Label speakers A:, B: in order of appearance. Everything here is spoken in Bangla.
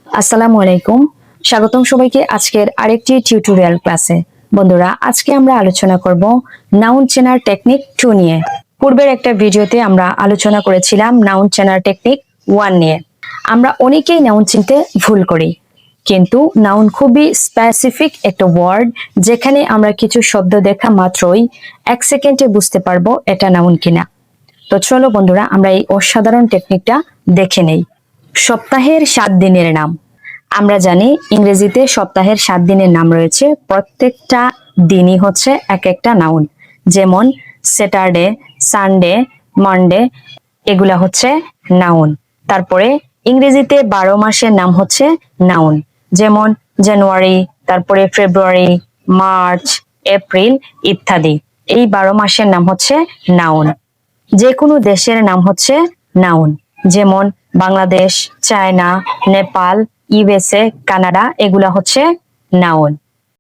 A: আসসালামু আলাইকুম। স্বাগতম সবাইকে আজকের আরেকটি টিউটোরিয়াল ক্লাসে। বন্ধুরা, আজকে আমরা আলোচনা করব নাউন চেনার টেকনিক 2 নিয়ে। পূর্বের একটা ভিডিওতে আমরা আলোচনা করেছিলাম নাউন চেনার টেকনিক 1 নিয়ে। আমরা অনেকেই নাউন চিনতে ভুল করি, কিন্তু নাউন খুবই স্পেসিফিক একটা ওয়ার্ড, যেখানে আমরা কিছু শব্দ দেখা মাত্রই 1 সেকেন্ডে বুঝতে পারবো এটা নাউন কিনা। তো চলো বন্ধুরা, আমরা এই অসাধারণ টেকনিকটা দেখে নেই। সপ্তাহের 7 দিনের নাম। আমরা জানি ইংরেজিতে সপ্তাহের 7 দিনের নাম রয়েছে। প্রত্যেকটা দিনই হচ্ছে এক একটা নাউন। যেমন স্যাটারডে, সানডে, মানডে, এগুলা হচ্ছে নাউন। তারপরে ইংরেজিতে 12 মাসের নাম হচ্ছে নাউন। যেমন জানুয়ারি, তারপরে ফেব্রুয়ারি, মার্চ, এপ্রিল ইত্যাদি। এই 12 মাসের নাম হচ্ছে নাউন। যে কোনো দেশের নাম হচ্ছে নাউন। যেমন Bangladesh, China, Nepal, USA, Canada, এগুলা হচ্ছে নাউন।